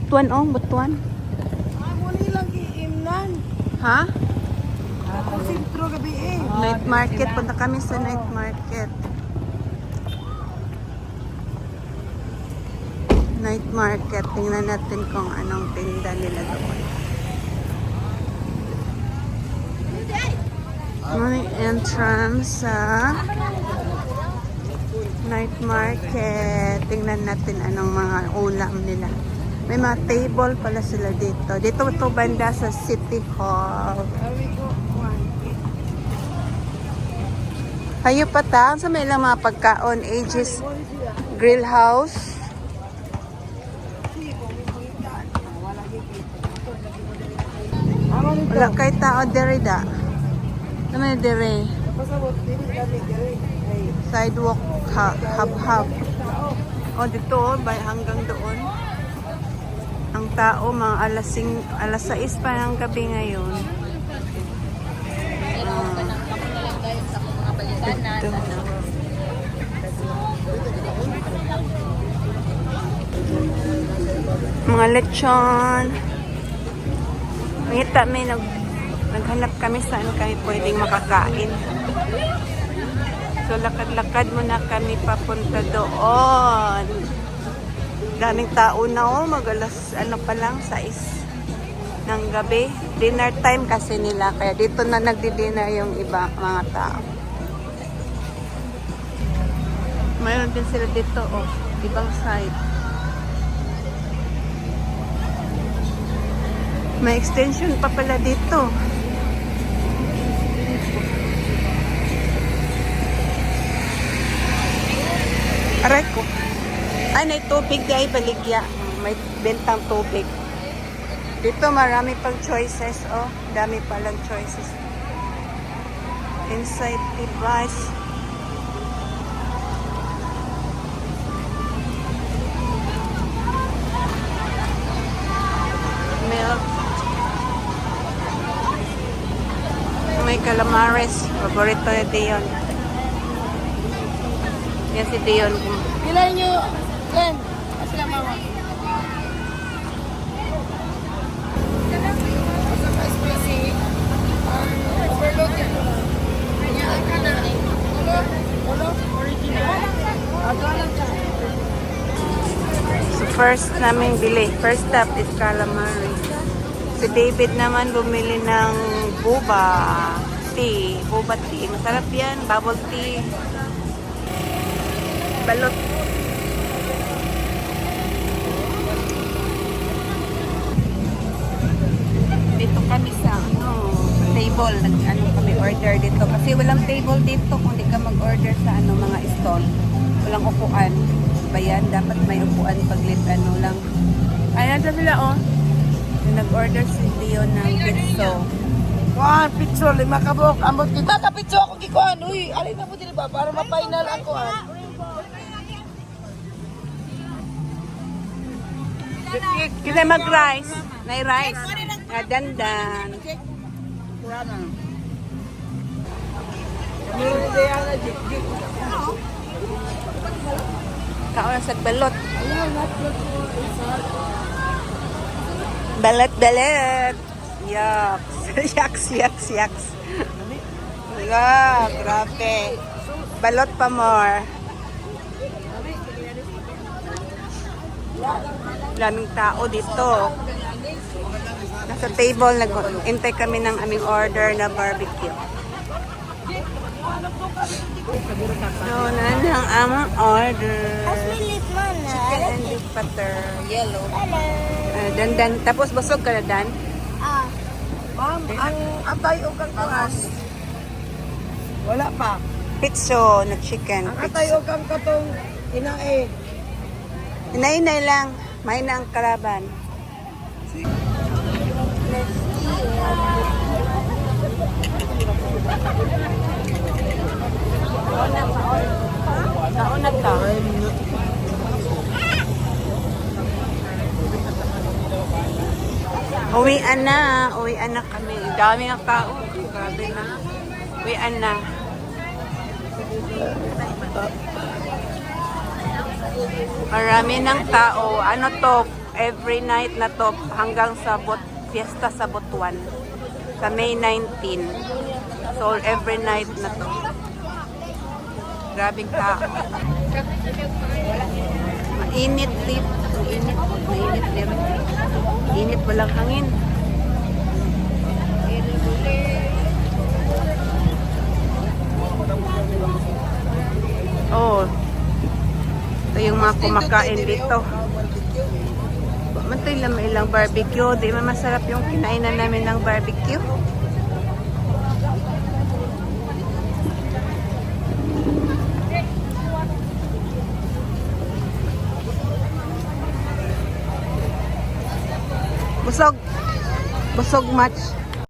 butuan oh, butuan. Muli lang iimnan. Ha? Ako sintro gabi eh. Night market. Punta kami sa night market. Night market. Tingnan natin kung anong tinda nila doon. May entrance sa night market. Tingnan natin anong mga ulam nila. May mga table pala sila dito. Dito ito banda sa City Hall. Hayo pa ta. Sa may ilang mga pagkaon. Aegis Grill House. Wala kay tao dere da. Naman dere. Sidewalk hub. O dito bay hanggang doon. Ang tao mga alas 6 pa ng gabi ngayon. Dito. Mga lechon. Ngita may naghanap kami saan kami pwedeng makakain. So lakad-lakad muna kami papunta doon. Daming tao na oh, mag-alas pa lang 6 ng gabi. Dinner time kasi nila kaya dito na nagdi-dinner yung iba mga tao. Mayroon din sila dito oh, ibang side. May extension pa pala dito. Aray ko. Ay, may tubig dahil baligya. May bentang tubig. Dito marami pang choices. Oh, dami palang choices. Inside device. Milk. May calamares. Paborito ni Dion. Yan si Dion. Pilay nyo, Len. Asla mama. Overload yan. Kanyaan ka na. Ulo, original. So first namin bili. First stop is calamari. Si David naman bumili ng boba tea. Boba tea. Masarap yan. Bubble tea. Balot. Dito kami sa table. Nag-ano kami order dito. Kasi walang table dito kung di ka mag-order sa mga stall. Walang upuan. Bayan, dapat may upuan paglit lang. Ayan sa sila oh. Nag-order si Leo ng pizzo. Kuhan, pizzo, 5 kabok. Amot kita ka pizzo ako gikuhan. Uy, alin na mo din ba? Para ma-final ako ah. Kita mag-rice. Nay-rice. Dandan. Kaon sa balot. Balat. Yaks. Yaks. Yeah, grabe. Balot pa more. Daming tao dito. Nasa table, nag-intay kami ng aming order na barbecue. So, nan ang aming order. Chicken and beef butter. Yellow. Dandan. Tapos busog ka na, Dan? Ma'am, ang atay o kang kuhas. Wala pa. Pizzo na chicken. Ang atay o kang katong inae. Inay lang. May na ang kalaban. Nauna ka. Uwian na kami. Dami ng tao. Grabe na. Uwian na. Marami ng tao. Ano to? every night na to hanggang sa fiesta sa Butuan. Sa May 19. So, every night na to. Grabing tao. Mainit dito. Mainit dito. Init, walang hangin. Oh. Ito yung mga kumakain dito. Mantay lang may ilang barbecue. Di ba masarap yung kinainan namin ng barbecue? Busog. Busog much.